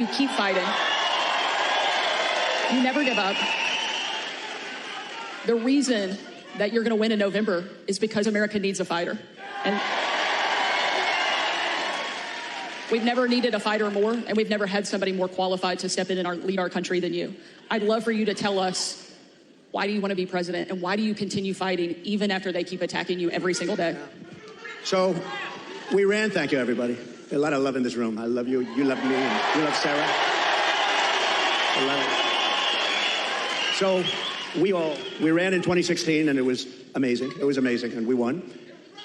You keep fighting. You never give up. The reason that you're going to win in November is because America needs a fighter. And we've never needed a fighter more, and we've never had somebody more qualified to step in and lead our country than you. I'd love for you to tell us, why do you want to be president, and why do you continue fighting even after they keep attacking you every single day? So we ran, thank you, everybody. A lot of love in this room. I love you, you love me, and you love Sarah. I love it. So we ran in 2016, and it was amazing. It was amazing, and we won.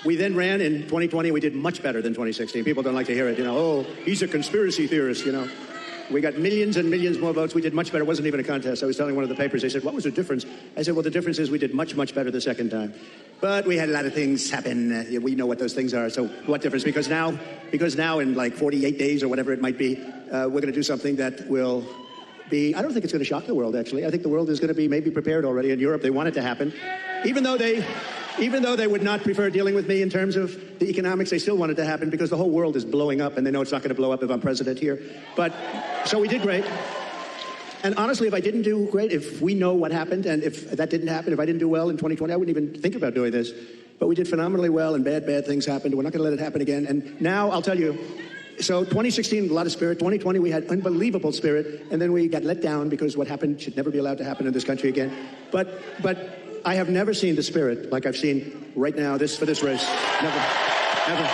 We then ran in 2020, and we did much better than 2016. People don't like to hear it, oh, he's a conspiracy theorist, We got millions and millions more votes. We did much better. It wasn't even a contest. I was telling one of the papers, they said, what was the difference? I said, well, the difference is we did much, much better the second time. But we had a lot of things happen. We know what those things are. So what difference? Because now in like 48 days or whatever it might be, we're going to do something that will be, I don't think it's going to shock the world, actually. I think the world is going to be maybe prepared already. In Europe, they want it to happen. Even though they would not prefer dealing with me in terms of the economics, they still want it to happen because the whole world is blowing up, and they know it's not going to blow up if I'm president here. But, so we did great. And honestly, if I didn't do great, if we know what happened, and if that didn't happen, if I didn't do well in 2020, I wouldn't even think about doing this. But we did phenomenally well, and bad things happened. We're not going to let it happen again. And now, I'll tell you, so 2016, a lot of spirit. 2020, we had unbelievable spirit. And then we got let down because what happened should never be allowed to happen in this country again. But I have never seen the spirit like I've seen right now for this race. Never, ever.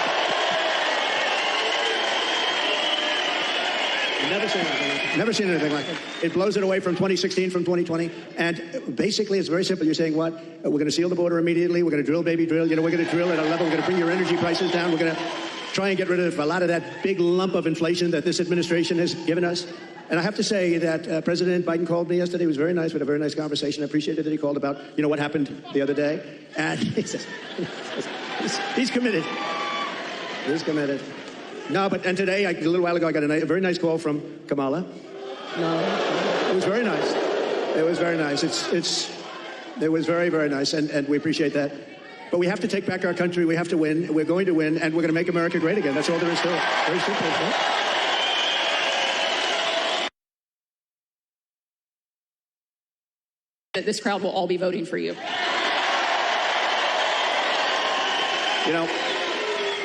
Never seen anything like it. It blows it away from 2016, from 2020. And basically, it's very simple. You're saying what? We're going to seal the border immediately. We're going to drill, baby, drill. We're going to drill at a level. We're going to bring your energy prices down. We're going to try and get rid of a lot of that big lump of inflation that this administration has given us. And I have to say that President Biden called me yesterday. It was very nice. We had a very nice conversation. I appreciated that he called about, what happened the other day. And he says, he's committed. He's committed. No, and today, a little while ago, I got a very nice call from Kamala. No, it was very nice. It was very nice. It was very, very nice, and we appreciate that. But we have to take back our country. We have to win. We're going to win, and we're going to make America great again. That's all there is to it. Very simple, right? This crowd will all be voting for you.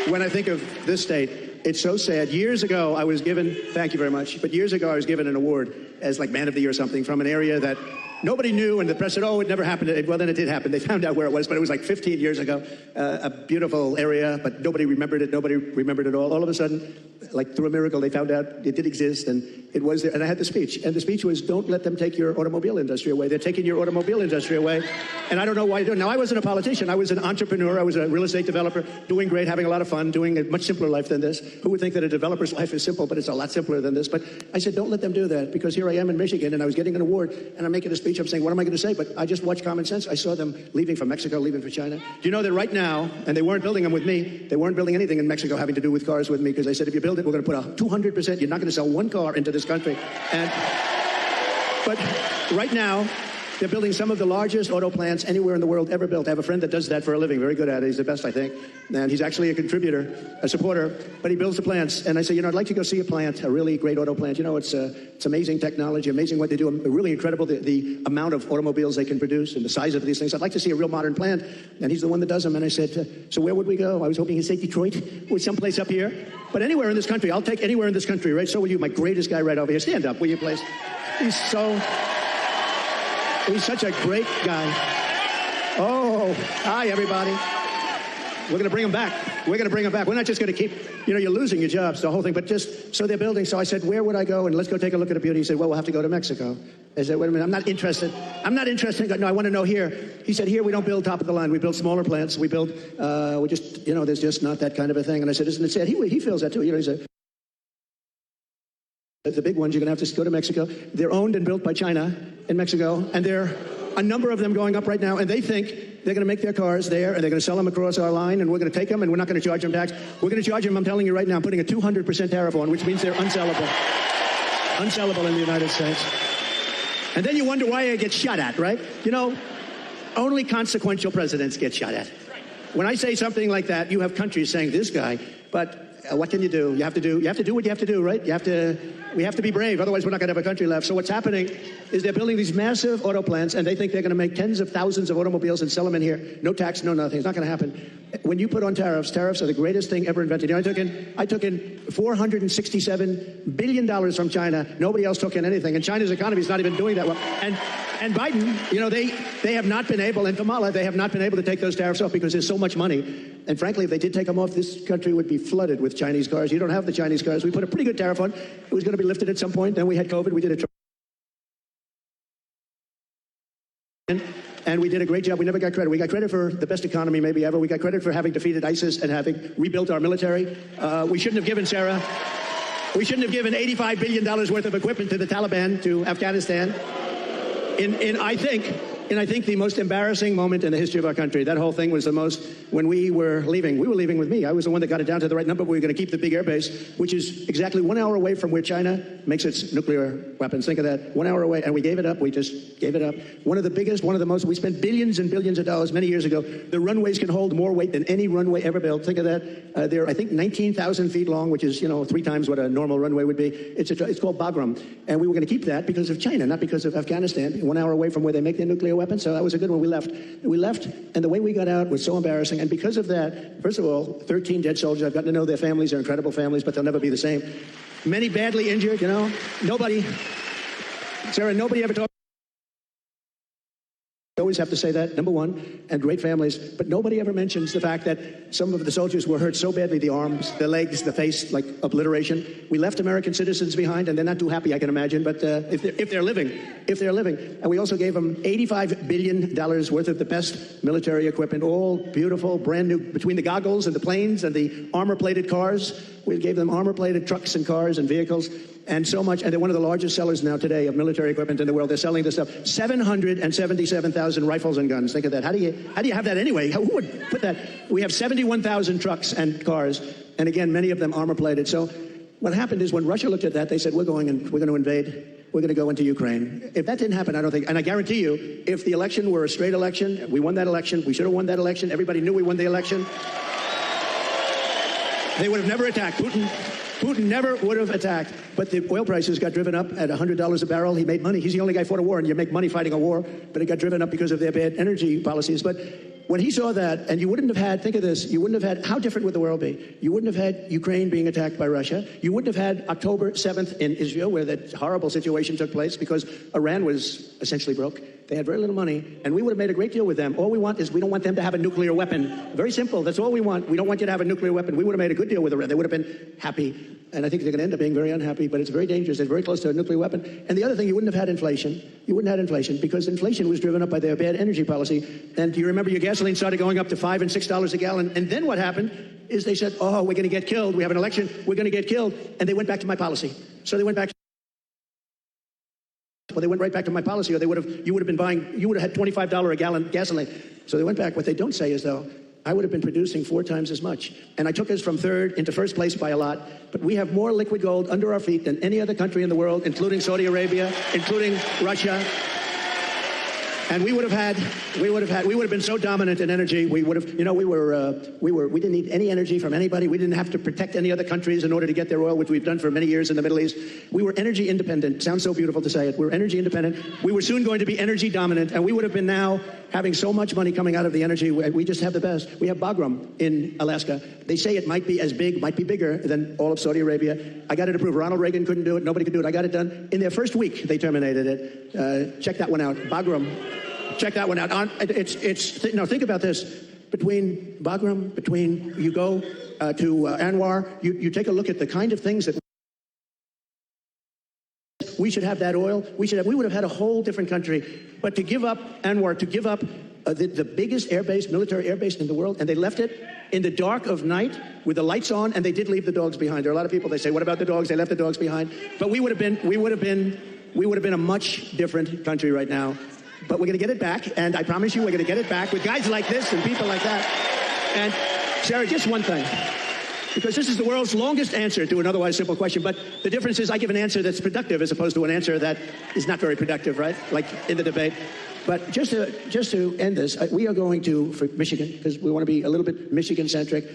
When I think of this state, it's so sad. Years ago, I was given, thank you very much, but years ago I was given an award as like Man of the Year or something from an area that nobody knew, and the press said, oh, it never happened. Well, then it did happen. They found out where it was, but it was like 15 years ago. A beautiful area, but nobody remembered it. Nobody remembered it all. All of a sudden, like through a miracle, they found out it did exist, and it was there. And I had the speech, and the speech was, don't let them take your automobile industry away. They're taking your automobile industry away, and I don't know why you do. Now, I wasn't a politician. I was an entrepreneur. I was a real estate developer, doing great, having a lot of fun, doing a much simpler life than this. Who would think that a developer's life is simple, but it's a lot simpler than this? But I said, don't let them do that, because here I am in Michigan, and I was getting an award, and I'm making a speech. I'm saying, what am I going to say? But I just watched Common Sense. I saw them leaving for Mexico, leaving for China. Do you know that right now, and they weren't building them with me, they weren't building anything in Mexico having to do with cars with me, because they said, if you build it, we're going to put a 200%, you're not going to sell one car into this country. But right now, they're building some of the largest auto plants anywhere in the world ever built. I have a friend that does that for a living, very good at it. He's the best, I think. And he's actually a contributor, a supporter, but he builds the plants. And I say, I'd like to go see a plant, a really great auto plant. It's amazing technology, amazing what they do, really incredible, the amount of automobiles they can produce and the size of these things. I'd like to see a real modern plant. And he's the one that does them. And I said, so where would we go? I was hoping he'd say Detroit or someplace up here. But anywhere in this country, I'll take anywhere in this country, right? So will you, my greatest guy right over here. Stand up, will you, please? He's such a great guy. Oh, hi, everybody. We're going to bring him back. We're going to bring him back. We're not just going to keep, you're losing your jobs, the whole thing, but just, so they're building. So I said, where would I go? And let's go take a look at a beauty. He said, well, we'll have to go to Mexico. I said, wait a minute, I'm not interested. No, I want to know here. He said, here we don't build top of the line. We build smaller plants. We build, there's just not that kind of a thing. And I said, isn't it sad? He feels that too. He said, the big ones, you're going to have to go to Mexico. They're owned and built by China in Mexico, and there are a number of them going up right now, and they think they're going to make their cars there, and they're going to sell them across our line, and we're going to take them, and we're not going to charge them tax. We're going to charge them, I'm telling you right now, putting a 200% tariff on, which means they're unsellable. Unsellable in the United States. And then you wonder why I get shot at, right? Only consequential presidents get shot at. When I say something like that, you have countries saying, this guy, but what can you do? You have to do what you have to do, right? We have to be brave, otherwise we're not going to have a country left. So what's happening is they're building these massive auto plants, and they think they're going to make tens of thousands of automobiles and sell them in here. No tax, no nothing. It's not going to happen. When you put on tariffs are the greatest thing ever invented. You know, I took in $467 billion from China. Nobody else took in anything, and China's economy is not even doing that well. And Biden, you know, they have not been able, and Kamala, they have not been able to take those tariffs off because there's so much money. And frankly, if they did take them off, this country would be flooded with Chinese cars. You don't have the Chinese cars. We put a pretty good tariff on. It was going to be lifted at some point. Then we had COVID. We did it. And we did a great job. We never got credit. We got credit for the best economy maybe ever. We got credit for having defeated ISIS and having rebuilt our military. We shouldn't have given $85 billion worth of equipment to the Taliban, to Afghanistan. I think the most embarrassing moment in the history of our country. That whole thing was the most, when we were leaving with me. I was the one that got it down to the right number. We were going to keep the big air base, which is exactly 1 hour away from where China makes its nuclear weapons. Think of that, 1 hour away, and we gave it up. We just gave it up. One of the biggest, one of the most, we spent billions and billions of dollars many years ago. The runways can hold more weight than any runway ever built. Think of that. They're, I think, 19,000 feet long, which is, 3 times what a normal runway would be. It's called Bagram. And we were going to keep that because of China, not because of Afghanistan, 1 hour away from where they make their nuclear weapons. So that was a good one. We left, and the way we got out was so embarrassing. And because of that, first of all, 13 dead soldiers. I've gotten to know their families. They're incredible families, but they'll never be the same. Many badly injured, Sarah, nobody ever talked. I always have to say that, number one, and great families, but nobody ever mentions the fact that some of the soldiers were hurt so badly, the arms, the legs, the face, like obliteration. We left American citizens behind, and they're not too happy, I can imagine, but if they're living. And we also gave them $85 billion worth of the best military equipment, all beautiful, brand new, between the goggles and the planes and the armor-plated cars. We gave them armor-plated trucks and cars and vehicles. And so much, and they're one of the largest sellers now today of military equipment in the world. They're selling this stuff. 777,000 rifles and guns. Think of that. How do you have that anyway? Who would put that? We have 71,000 trucks and cars, and again, many of them armor-plated. So what happened is when Russia looked at that, they said, we're going to invade. We're going to go into Ukraine. If that didn't happen, I don't think, and I guarantee you, if the election were a straight election, we won that election, we should have won that election, everybody knew we won the election, they would have never attacked. Putin never would have attacked, but the oil prices got driven up at $100 a barrel. He made money. He's the only guy who fought a war, and you make money fighting a war, but it got driven up because of their bad energy policies. But when he saw that, and you wouldn't have had, think of this, you wouldn't have had, how different would the world be? You wouldn't have had Ukraine being attacked by Russia. You wouldn't have had October 7th in Israel, where that horrible situation took place because Iran was essentially broke. They had very little money, and we would have made a great deal with them. All we want is we don't want them to have a nuclear weapon. Very simple. That's all we want. We don't want you to have a nuclear weapon. We would have made a good deal with Iran. They would have been happy, and I think they're going to end up being very unhappy, but it's very dangerous. They're very close to a nuclear weapon. And the other thing, you wouldn't have had inflation. You wouldn't have had inflation because inflation was driven up by their bad energy policy. And do you remember your gasoline started going up to $5 and $6 a gallon? And then what happened is they said, oh, we're going to get killed. We have an election. We're going to get killed. And they went back to my policy. So they went back. Well, they went right back to my policy, or you would have had $25 a gallon gasoline. So they went back. What they don't say is, though, I would have been producing 4 times as much. And I took us from third into first place by a lot. But we have more liquid gold under our feet than any other country in the world, including Saudi Arabia, including Russia. And we would have been so dominant in energy. We would have, we didn't need any energy from anybody. We didn't have to protect any other countries in order to get their oil, which we've done for many years in the Middle East. We were energy independent. Sounds so beautiful to say it. We're energy independent. We were soon going to be energy dominant, and we would have been now having so much money coming out of the energy. We just have the best. We have Bagram in Alaska. They say it might be as big, might be bigger than all of Saudi Arabia. I got it approved. Ronald Reagan couldn't do it. Nobody could do it. I got it done. In their first week, they terminated it. Check that one out. Bagram. Check that one out. Think about this. Between Bagram, you go to Anwar, you take a look at the kind of things that we should have that oil. We would have had a whole different country. But to give up Anwar, to give up the biggest military airbase in the world, and they left it in the dark of night with the lights on, and they did leave the dogs behind. There are a lot of people, they say, what about the dogs? They left the dogs behind. But we would have been a much different country right now. But we're going to get it back, and I promise you we're going to get it back with guys like this and people like that. And, Sarah, just one thing, because this is the world's longest answer to an otherwise simple question, but the difference is I give an answer that's productive as opposed to an answer that is not very productive, right? Like in the debate. But just to end this, we are going to, for Michigan, because we want to be a little bit Michigan-centric.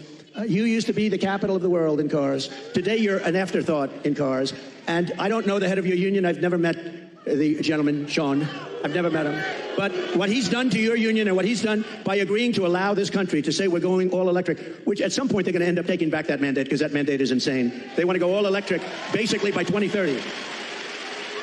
You used to be the capital of the world in cars. Today, you're an afterthought in cars. And I don't know the head of your union. I've never met the gentleman, Sean. I've never met him. But what he's done to your union and what he's done by agreeing to allow this country to say we're going all electric, which at some point they're going to end up taking back that mandate because that mandate is insane. They want to go all electric basically by 2030.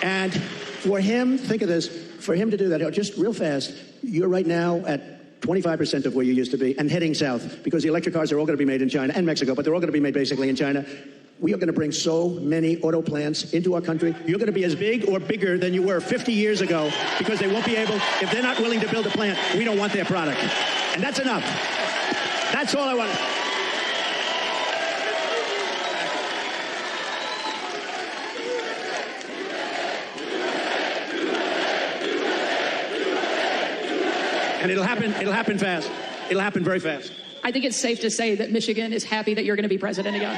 And for him, think of this, for him to do that, just real fast, you're right now at 25% of where you used to be and heading south because the electric cars are all going to be made in China and Mexico, but they're all going to be made basically in China. We are going to bring so many auto plants into our country. You're going to be as big or bigger than you were 50 years ago because they won't be able, if they're not willing to build a plant, we don't want their product. And that's enough. That's all I want. And it'll happen fast. It'll happen very fast. I think it's safe to say that Michigan is happy that you're going to be president again.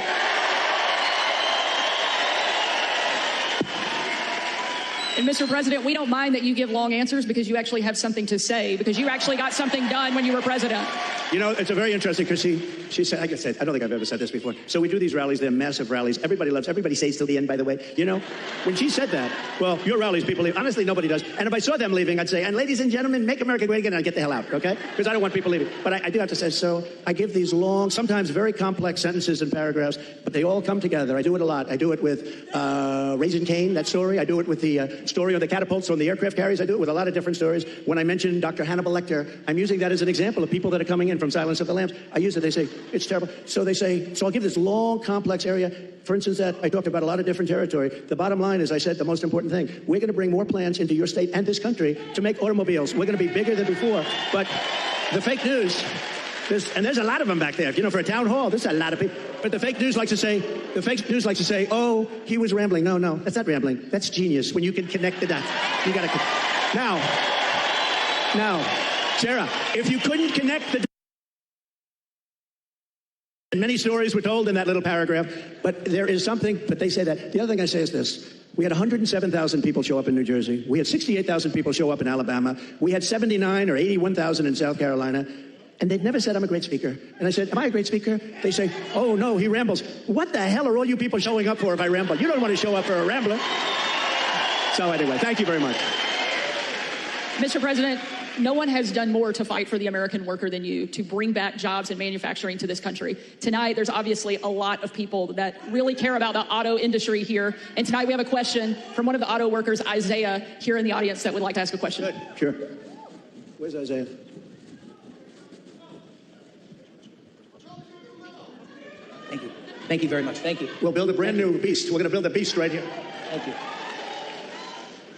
And Mr. President, we don't mind that you give long answers because you actually have something to say, because you actually got something done when you were president. You know, it's a very interesting, because she said, like I said, I don't think I've ever said this before. So we do these rallies, they're massive rallies. Everybody stays till the end, by the way. You know, when she said that, well, your rallies, people leave. Honestly, nobody does. And if I saw them leaving, I'd say, and ladies and gentlemen, make America great again, and I'd get the hell out, okay? Because I don't want people leaving. But I do have to say, so I give these long, sometimes very complex sentences and paragraphs, but they all come together. I do it a lot. I do it with Raising Cane, that story. I do it with the story of the catapults on the aircraft carriers. I do it with a lot of different stories. When I mention Dr. Hannibal Lecter, I'm using that as an example of people that are coming in from Silence of the Lambs. I use it. They say, it's terrible. So they say, so I'll give this long, complex area. For instance, that I talked about a lot of different territory. The bottom line is, I said, the most important thing, we're going to bring more plants into your state and this country to make automobiles. We're going to be bigger than before. But the fake news, there's a lot of them back there. You know, for a town hall, there's a lot of people. But the fake news likes to say, oh, he was rambling. No, that's not rambling. That's genius. When you can connect the dots, you got to. Now, Sarah, if you couldn't connect the dots, and many stories were told in that little paragraph, but there is something, but they say that. The other thing I say is this. We had 107,000 people show up in New Jersey. We had 68,000 people show up in Alabama. We had 79 or 81,000 in South Carolina. And they'd never said, I'm a great speaker. And I said, am I a great speaker? They say, oh, no, he rambles. What the hell are all you people showing up for if I ramble? You don't want to show up for a rambler. So anyway, thank you very much. Mr. President, no one has done more to fight for the American worker than you, to bring back jobs and manufacturing to this country. Tonight, there's obviously a lot of people that really care about the auto industry here. And tonight we have a question from one of the auto workers, Isaiah, here in the audience that would like to ask a question. Good. Sure. Where's Isaiah? Thank you. Thank you very much. Thank you. We'll build a brand new beast. We're going to build a beast right here. Thank you.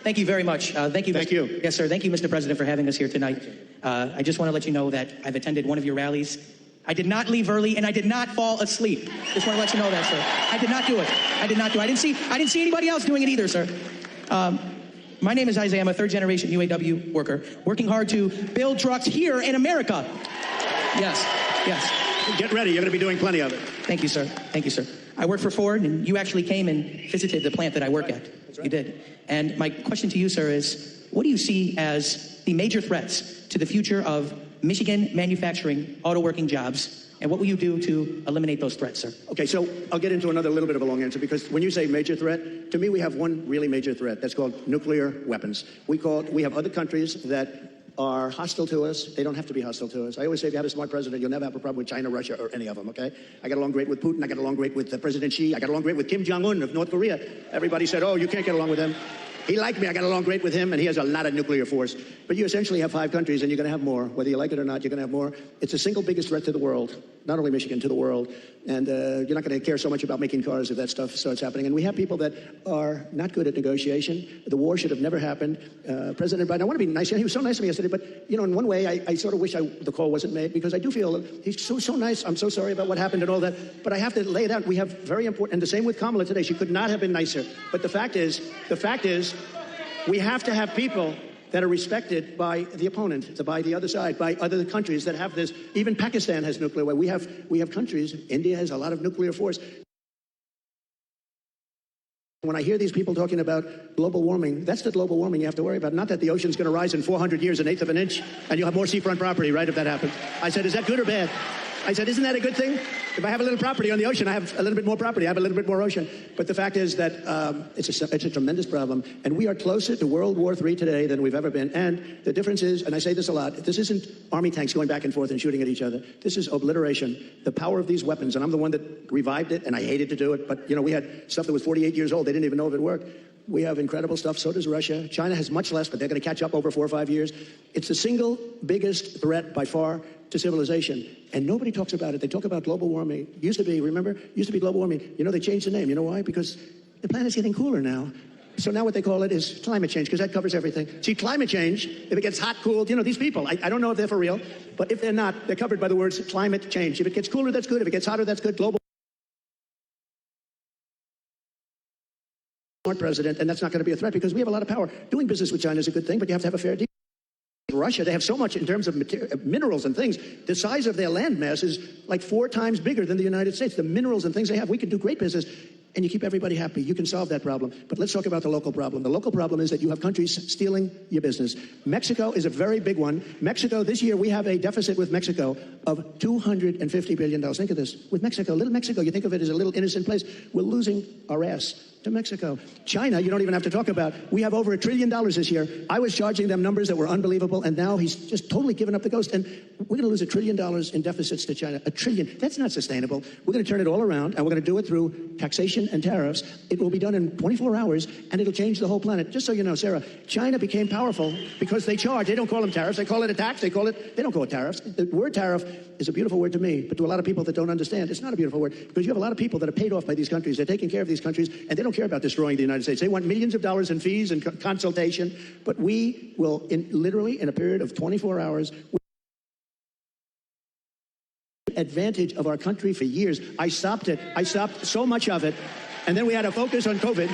Thank you very much. Thank you. Thank you. Yes, sir. Thank you, Mr. President, for having us here tonight. I just want to let you know that I've attended one of your rallies. I did not leave early, and I did not fall asleep. Just want to let you know that, sir. I did not do it. I did not do it. I didn't see anybody else doing it either, sir. My name is Isaiah. I'm a third-generation UAW worker, working hard to build trucks here in America. Yes. Get ready. You're going to be doing plenty of it. Thank you, sir. Thank you, sir. I work for Ford, and you actually came and visited the plant that I work at. That's right. You did. And my question to you, sir, is what do you see as the major threats to the future of Michigan manufacturing auto working jobs, and what will you do to eliminate those threats, sir? Okay, so I'll get into another little bit of a long answer, because when you say major threat, to me we have one really major threat. That's called nuclear weapons. We have other countries that are hostile to us. They don't have to be hostile to us. I always say, if you have a smart president, you'll never have a problem with China, Russia, or any of them, okay? I got along great with Putin. I got along great with President Xi. I got along great with Kim Jong-un of North Korea. Everybody said, oh, you can't get along with him. He liked me. I got along great with him, and he has a lot of nuclear force. But you essentially have 5 countries, and you're going to have more. Whether you like it or not, you're going to have more. It's the single biggest threat to the world, not only Michigan, to the world. And you're not going to care so much about making cars if that stuff starts happening. And we have people that are not good at negotiation. The war should have never happened. President Biden, I want to be nice. He was so nice to me yesterday, but, you know, in one way, I sort of wish the call wasn't made, because I do feel he's so nice. I'm so sorry about what happened and all that. But I have to lay it out. We have very important, and the same with Kamala today. She could not have been nicer. But the fact is, we have to have people that are respected by the opponent, by the other side, by other countries that have this. Even Pakistan has nuclear weapons. We have countries. India has a lot of nuclear force. When I hear these people talking about global warming, that's the global warming you have to worry about. Not that the ocean's going to rise in 400 years an eighth of an inch and you'll have more seafront property, right, if that happens. I said, is that good or bad? I said, isn't that a good thing? If I have a little property on the ocean, I have a little bit more property. I have a little bit more ocean. But the fact is that it's a tremendous problem. And we are closer to World War III today than we've ever been. And the difference is, and I say this a lot, this isn't army tanks going back and forth and shooting at each other. This is obliteration. The power of these weapons. And I'm the one that revived it, and I hated to do it. But, you know, we had stuff that was 48 years old. They didn't even know if it worked. We have incredible stuff. So does Russia. China has much less, but they're going to catch up over 4 or 5 years. It's the single biggest threat by far to civilization. And nobody talks about it. They talk about global warming. Used to be, remember? Used to be global warming. You know, they changed the name. You know why? Because the planet's getting cooler now. So now what they call it is climate change, because that covers everything. See, climate change, if it gets hot, cool, you know, these people, I don't know if they're for real, but if they're not, they're covered by the words climate change. If it gets cooler, that's good. If it gets hotter, that's good. Global president, and that's not going to be a threat because we have a lot of power. Doing business with China is a good thing, but you have to have a fair deal. Russia, they have so much in terms of minerals and things. The size of their land mass is like 4 times bigger than the United States. The minerals and things they have, we can do great business, and you keep everybody happy. You can solve that problem. But let's talk about the local problem. The local problem is that you have countries stealing your business. Mexico is a very big one. Mexico, this year, we have a deficit with Mexico of $250 billion. Think of this. With Mexico, little Mexico, you think of it as a little innocent place. We're losing our ass to Mexico. China, you don't even have to talk about. We have over $1 trillion this year. I was charging them numbers that were unbelievable, and now he's just totally given up the ghost. And we're going to lose $1 trillion in deficits to China. $1 trillion. That's not sustainable. We're going to turn it all around, and we're going to do it through taxation and tariffs. It will be done in 24 hours, and it'll change the whole planet. Just so you know, Sarah, China became powerful because they charge. They don't call them tariffs. They call it a tax. They don't call it tariffs. The word tariff is a beautiful word to me, but to a lot of people that don't understand, it's not a beautiful word because you have a lot of people that are paid off by these countries. They're taking care of these countries, and they don't care about destroying the United States. They want millions of dollars in fees and consultation, but we will, literally in a period of 24 hours, advantage of our country for years. I stopped it. I stopped so much of it, and then we had to focus on COVID,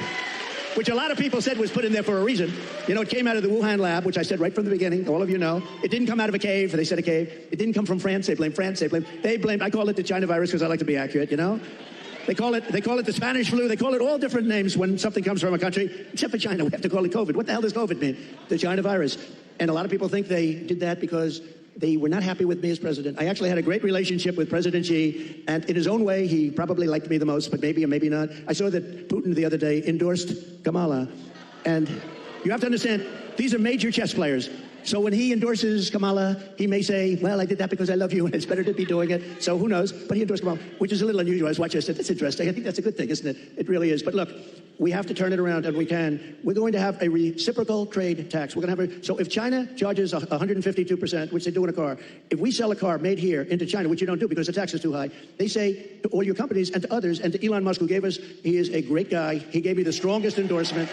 which a lot of people said was put in there for a reason. You know, it came out of the Wuhan lab, which I said right from the beginning. All of you know. It didn't come out of a cave. They said a cave. It didn't come from France. They blamed France. They blamed. I call it the China virus because I like to be accurate, you know. They call it the Spanish flu. They call it all different names when something comes from a country, except for China. We have to call it COVID. What the hell does COVID mean? The China virus. And a lot of people think they did that because they were not happy with me as president. I actually had a great relationship with President Xi, and in his own way, he probably liked me the most, but maybe or maybe not. I saw that Putin the other day endorsed Kamala. And you have to understand, these are major chess players. So when he endorses Kamala, he may say, well, I did that because I love you, and it's better to be doing it. So who knows? But he endorsed Kamala, which is a little unusual. I was watching, I said, that's interesting. I think that's a good thing, isn't it? It really is. But look, we have to turn it around, and we can. We're going to have a reciprocal trade tax. We're going to have so if China charges 152%, which they do in a car, if we sell a car made here into China, which you don't do because the tax is too high, they say to all your companies and to others, and to Elon Musk, who gave us, he is a great guy. He gave me the strongest endorsement,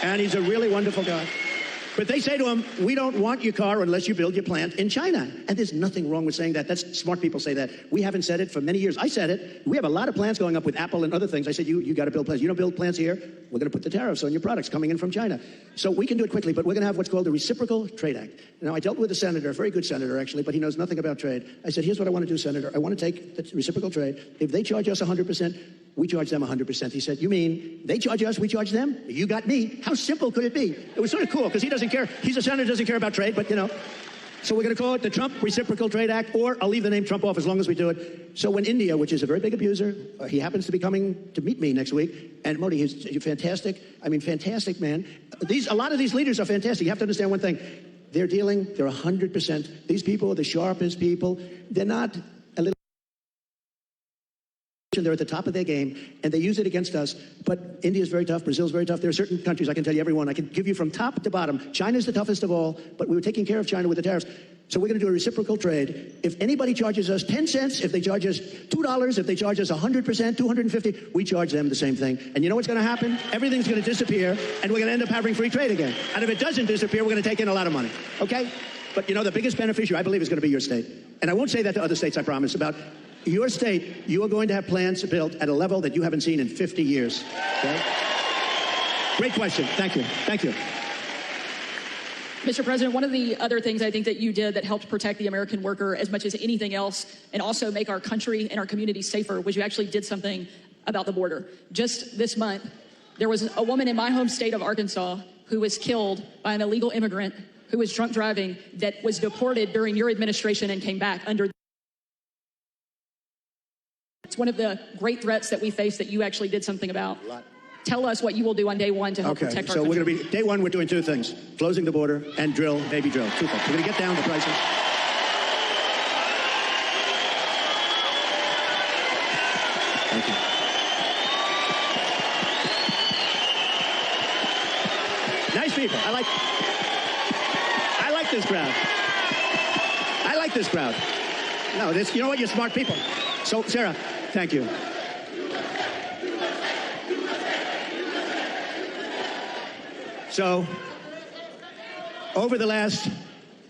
and he's a really wonderful guy. But they say to him, we don't want your car unless you build your plant in China. And there's nothing wrong with saying that. That's smart people say that. We haven't said it for many years. I said it. We have a lot of plants going up with Apple and other things. I said, you got to build plants. You don't build plants here, we're going to put the tariffs on your products coming in from China. So we can do it quickly, but we're going to have what's called the Reciprocal Trade Act. Now, I dealt with a senator, a very good senator, actually, but he knows nothing about trade. I said, here's what I want to do, Senator. I want to take the reciprocal trade. If they charge us 100%, we charge them 100%. He said, you mean they charge us, we charge them? You got me. How simple could it be? It was sort of cool because he doesn't care. He's a senator, doesn't care about trade, but you know. So we're going to call it the Trump Reciprocal Trade Act, or I'll leave the name Trump off as long as we do it. So when India, which is a very big abuser, he happens to be coming to meet me next week, and Modi, he's fantastic. I mean, fantastic man. A lot of these leaders are fantastic. You have to understand one thing. They're 100%. These people are the sharpest people. They're not a little. They're at the top of their game, and they use it against us. But India's very tough. Brazil's very tough. There are certain countries, I can tell you everyone, I can give you from top to bottom. China's the toughest of all, but we were taking care of China with the tariffs. So we're going to do a reciprocal trade. If anybody charges us 10 cents, if they charge us $2, if they charge us 100%, 250, we charge them the same thing. And you know what's going to happen? Everything's going to disappear, and we're going to end up having free trade again. And if it doesn't disappear, we're going to take in a lot of money. Okay? But you know, the biggest beneficiary, I believe, is going to be your state. And I won't say that to other states, I promise, about your state. You are going to have plants built at a level that you haven't seen in 50 years. Okay? Great question. Thank you. Thank you. Mr. President, one of the other things I think that you did that helped protect the American worker as much as anything else, and also make our country and our communities safer, was you actually did something about the border. Just this month, There was a woman in my home state of Arkansas who was killed by an illegal immigrant who was drunk driving that was deported during your administration and came back under. It's one of the great threats that we face that you actually did something about. Tell us what you will do on day one to help protect our country. So we're going to be, day one, we're doing two things. Closing the border and drill, baby drill. Two things. We're going to get down the prices. Thank you. Nice people. I like this crowd. I like this crowd. No, this, you know what? You're smart people. So, Sarah, thank you. So, over the last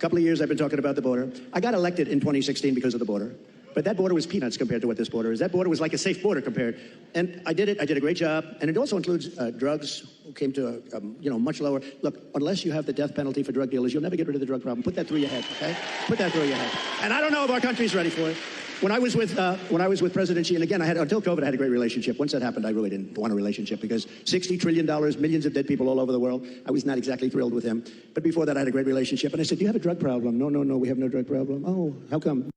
couple of years, I've been talking about the border. I got elected in 2016 because of the border. But that border was peanuts compared to what this border is. That border was like a safe border compared. And I did it. I did a great job. And it also includes drugs, who came to a much lower. Look, unless you have the death penalty for drug dealers, you'll never get rid of the drug problem. Put that through your head, okay? Put that through your head. And I don't know if our country's ready for it. When I was with President Xi, and again, until COVID, I had a great relationship. Once that happened, I really didn't want a relationship because $60 trillion, millions of dead people all over the world. I was not exactly thrilled with him. But before that, I had a great relationship. And I said, "Do you have a drug problem?" No, we have no drug problem. Oh, how come?